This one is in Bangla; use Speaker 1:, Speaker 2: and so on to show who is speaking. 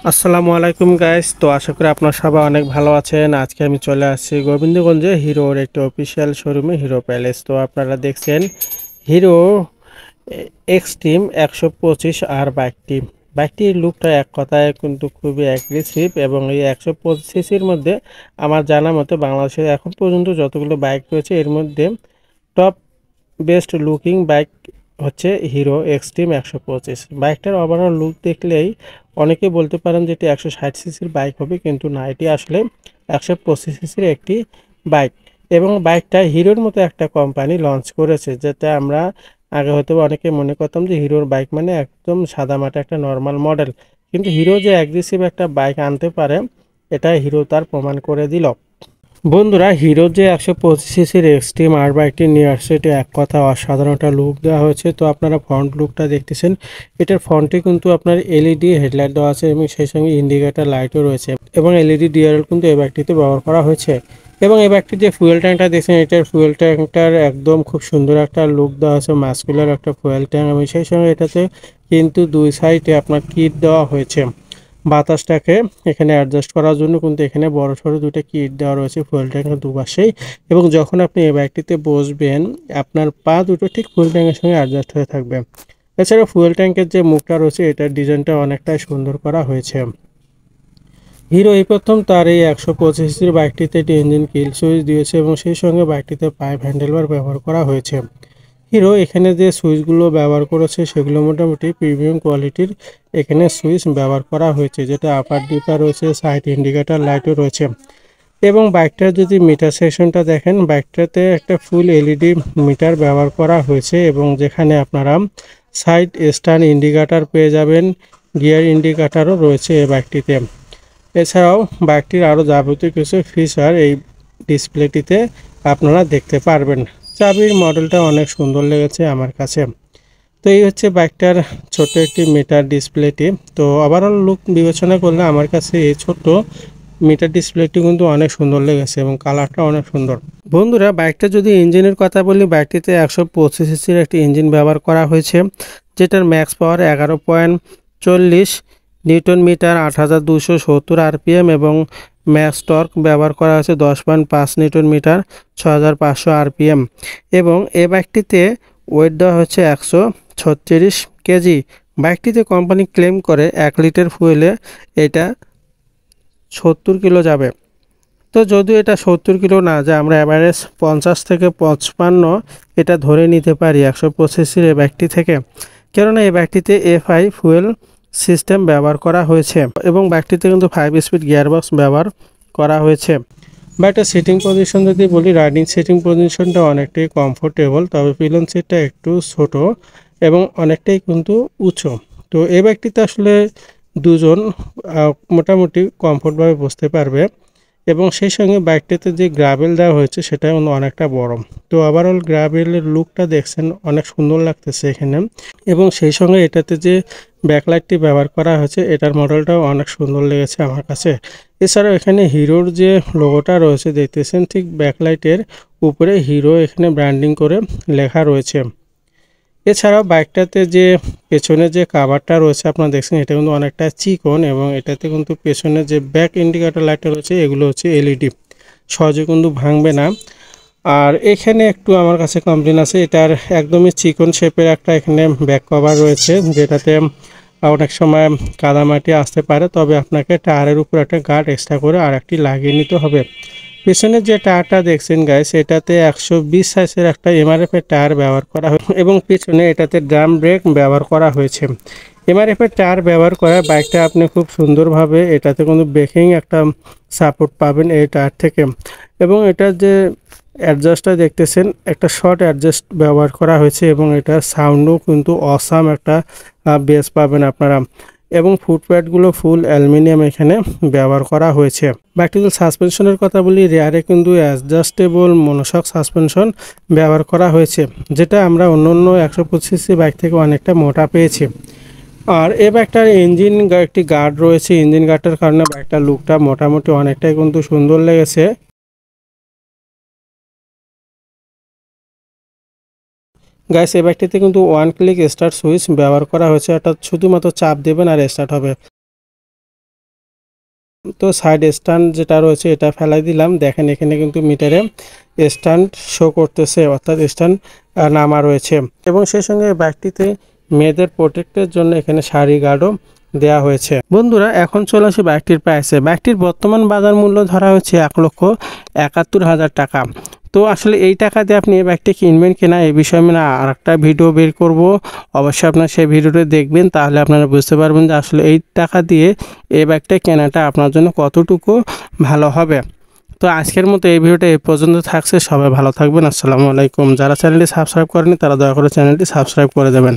Speaker 1: আসসালামু আলাইকুম গাইস। তো আশা করি আপনারা সবাই অনেক ভালো আছেন। আজকে আমি চলে আসছি গোবিন্দগঞ্জে হিরোর একটি অফিসিয়াল শোরুমে, হিরো প্যালেস। তো আপনারা দেখছেন হিরো এক্সট্রিম 125 আর বাইকটির লুকটা এক কথায় কিন্তু খুবই অ্যাগ্রেসিভ, এবং এই 125 সিসির মধ্যে আমার জানা মতে বাংলাদেশে এখন পর্যন্ত যতগুলো বাইক রয়েছে এর মধ্যে টপ বেস্ট লুকিং বাইক হচ্ছে হিরো এক্সট্রিম 125। বাইকটার ওভারঅল লুক দেখলেই অনেকে বলতে পারেন যে এটি 160 সিসির বাইক হবে, কিন্তু না, এটি আসলে 125 সিসির একটি বাইক। এবং বাইকটা হিরোর মতো একটা কোম্পানি লঞ্চ করেছে, যেটা আমরা আগে হয়তো অনেকে মনে করতাম যে হিরোর বাইক মানে একদম সাদামাটা একটা নর্মাল মডেল, কিন্তু হিরো যে অ্যাগ্রেসিভ একটা বাইক আনতে পারে এটা হিরো তার প্রমাণ করে দিল। বন্ধুরা, হিরো যে 125 সিসির এক্সট্রিম আর বাইকটি নিয়ে আসছে, এটি এক কথা অসাধারণ একটা লুক দেওয়া হয়েছে। তো আপনারা ফ্রন্ট লুকটা দেখতেছেন, এটার ফ্রন্টে কিন্তু আপনার এলইডি হেডলাইট দেওয়া আছে এবং সেই সঙ্গে ইন্ডিকেটর লাইটও রয়েছে, এবং এলইডি ডিআরএল কিন্তু এই বাইকটিতে ব্যবহার করা হয়েছে। এবং এই বাইকটির যে ফুয়েল ট্যাঙ্কটা দেখছেন, এটার ফুয়েল ট্যাঙ্কটার একদম খুব সুন্দর একটা লুক দেওয়া আছে, মাস্কুলার একটা ফুয়েল ট্যাঙ্ক, এবং সেই সঙ্গে এটাতে কিন্তু দুই সাইডে আপনার কিট দেওয়া হয়েছে বাতাসটাকে এখানে অ্যাডজাস্ট করার জন্য। কিন্তু এখানে বড় সড়ো দুটো কিট দেওয়া রয়েছে ফুয়েল ট্যাঙ্কের দুপাশেই, এবং যখন আপনি এই বাইকটিতে বসবেন আপনার পা দুটো ঠিক ফুয়েল ট্যাঙ্কের সঙ্গে অ্যাডজাস্ট হয়ে থাকবে। এছাড়া ফুয়েল ট্যাঙ্কের যে মুখটা রয়েছে এটার ডিজাইনটা অনেকটাই সুন্দর করা হয়েছে। হিরো এই প্রথম তার এই 125 বাইকটিতে একটি ইঞ্জিন কিল সুইচ দিয়েছে, এবং সেই সঙ্গে বাইকটিতে পাইপ হ্যান্ডেলবার ব্যবহার করা হয়েছে। হিরো এখানে যে সুইচগুলো ব্যবহার করেছে সেগুলো মোটামুটি প্রিমিয়াম কোয়ালিটির এখানে সুইচ ব্যবহার করা হয়েছে, যেটা আপার ডিপার রয়েছে, সাইড ইন্ডিকেটর লাইটও রয়েছে। এবং বাইকটার যদি মিটার সেকশনটা দেখেন, বাইকটাতে একটা ফুল এলইডি মিটার ব্যবহার করা হয়েছে, এবং যেখানে আপনারা সাইড স্ট্যান্ড ইন্ডিকেটর পেয়ে যাবেন, গিয়ার ইন্ডিকেটরও রয়েছে এই বাইকটিতে। এছাড়াও বাইকটির আরও যাবতীয় কিছু ফিচার এই ডিসপ্লেটিতে আপনারা দেখতে পারবেন। চাবির মডেলটা অনেক সুন্দর লেগেছে আমার কাছে। তো এই হচ্ছে বাইকটার ছোট্ট একটি মিটার ডিসপ্লেটি। তো ওভারঅল লুক বিবেচনা করলে আমার কাছে এই ছোট্ট মিটার ডিসপ্লেটি কিন্তু অনেক সুন্দর লেগেছে, এবং কালারটা অনেক সুন্দর। বন্ধুরা, বাইকটা যদি ইঞ্জিনের কথা বলি, বাইকটিতে 125 সিসির একটি ইঞ্জিন ব্যবহার করা হয়েছে, যেটার ম্যাক্স পাওয়ার 11.40 নিউটন মিটার, 8270 আরপিএম, এবং ম্যাক্স টর্ক ব্যবহার করা হয়েছে 10.5 নিউটন মিটার, 6500 আরপিএম। এবং এই বাইকটিতে ওয়েট দেওয়া হচ্ছে 136 কেজি। বাইকটিতে কোম্পানি ক্লেম করে 1 লিটার ফুয়েলে এটা 70 কিলো যাবে। তো যদিও এটা 70 কিলো না যায়, আমরা অ্যাভারেজ 50 থেকে 55 এটা ধরে নিতে পারি 125 এই বাইকটি থেকে, কেননা এই বাইকটিতে এফআই ফুয়েল সিস্টেম ব্যবহার করা হয়েছে, এবং বাইকটিতে কিন্তু 5 স্পিড গিয়ারবক্স ব্যবহার করা হয়েছে। বাইকটার সিটিং পজিশন যদি বলি, রাইডিং সিটিং পজিশনটা অনেকটাই কমফোর্টেবল, তবে পিলন সিটটা একটু ছোট এবং অনেকটাই কিন্তু উঁচু। তো এই বাইকটিতে আসলে দুজন মোটামুটি কমফোর্টভাবে বসতে পারবে, এবং সেই সঙ্গে বাইকটাতে যে গ্রাভেল দেওয়া হয়েছে সেটা অনেকটা বড়। তো ওভারঅল গ্রাভেলের লুকটা দেখছেন অনেক সুন্দর লাগতেছে এখানে, এবং সেই সঙ্গে এটাতে যে ব্যাকলাইটটি ব্যবহার করা হয়েছে এটার মডেলটাও অনেক সুন্দর লেগেছে আমার কাছে। এছাড়াও এখানে হিরোর যে লোগোটা রয়েছে দেখতেছেন, ঠিক ব্যাকলাইটের উপরে হিরো এখানে ব্র্যান্ডিং করে লেখা রয়েছে। এছাড়াও বাইকটাতে যে পেছনে যে কাভারটা রয়েছে আপনারা দেখছেন, এটা কিন্তু অনেকটা চিকন, এবং এটাতে কিন্তু পেছনে যে ব্যাক ইন্ডিকেটর লাইটটা রয়েছে এগুলো হচ্ছে এলইডি, সহজে কিন্তু ভাঙবে না। আর এখানে একটু আমার কাছে কমপ্লেন আছে, এটার একদমই চিকন শেপের একটা এখানে ব্যাক কভার রয়েছে, যেটাতে অনেক সময় কাদামাটি আসতে পারে, তবে আপনাকে টায়ারের উপর একটা গার্ড এক্সট্রা করে আর একটি লাগিয়ে নিতে হবে। পেছনের যে টায়ারটা দেখছেন গাইস, এটাতে 120 সাইজের একটা এমআরএফ এর টায়ার ব্যবহার করা হয়েছে, এবং পেছনে এটাতে ড্রাম ব্রেক ব্যবহার করা হয়েছে। এমআরএফ এর টায়ার ব্যবহার করা বাইকটা আপনি খুব সুন্দরভাবে এটাতে কিন্তু ব্রেকিং একটা সাপোর্ট পাবেন এই টায়ার থেকে। এবং এটার যে অ্যাডজাস্টটা দেখতেছেন, একটা শর্ট অ্যাডজাস্ট ব্যবহার করা হয়েছে, এবং এটা সাউন্ডও কিন্তু অসাম একটা বেস পাবেন আপনারা। এবং ফুটপ্যাডগুলো ফুল অ্যালুমিনিয়াম এখানে ব্যবহার করা হয়েছে। বাইকটিতে সাসপেনশনের কথা বলি, রেয়ারে কিন্তু অ্যাডজাস্টেবল মনোশক সাসপেনশন ব্যবহার করা হয়েছে, যেটা আমরা অন্য 125 বাইক থেকে অনেকটা মোটা পেয়েছি। আর এই বাইকটার ইঞ্জিন একটি গার্ড রয়েছে, ইঞ্জিন গার্ডটার কারণে বাইকটার লুকটা মোটামুটি অনেকটাই কিন্তু সুন্দর লেগেছে। গাইস, এই বাইকটিতে কিন্তু ওয়ান ক্লিক স্টার্ট সুইচ ব্যবহার করা হয়েছে, অর্থাৎ শুধুমাত্র চাপ দেবেন আর স্টার্ট হবে। তো সাইড স্ট্যান্ড যেটা রয়েছে এটা ফেলাই দিলাম। দেখেন এখানে কিন্তু মিটারে স্ট্যান্ড শো করতেছে, অর্থাৎ স্ট্যান্ড নামা রয়েছে। এবং সেই সঙ্গে বাইকটিতে মেয়েদের প্রোটেক্টের জন্য এখানে শাড়ি গার্ডও দেওয়া হয়েছে। বন্ধুরা এখন চলে আসি বাইকটির প্রাইসে। বাইকটির বর্তমান বাজার মূল্য ধরা হচ্ছে 1,71,000 টাকা। তো আসলে এই টাকা দিয়ে আপনি এই বাইকটি কিনবেন কিনা এই বিষয়ে আমি আরেকটা ভিডিও বের করব, অবশ্যই আপনারা সেই ভিডিওটা দেখবেন, তাহলে আপনারা বুঝতে পারবেন যে আসলে এই টাকা দিয়ে এই বাইকটা কেনাটা আপনার জন্য কতটুকু ভালো হবে। তো আজকের মতো এই ভিডিওটা এই পর্যন্ত থাকছে। সবাই ভালো থাকবেন। আসসালামু আলাইকুম। যারা চ্যানেলটি সাবস্ক্রাইব করেনি তারা দয়া করে চ্যানেলটি সাবস্ক্রাইব করে দেবেন।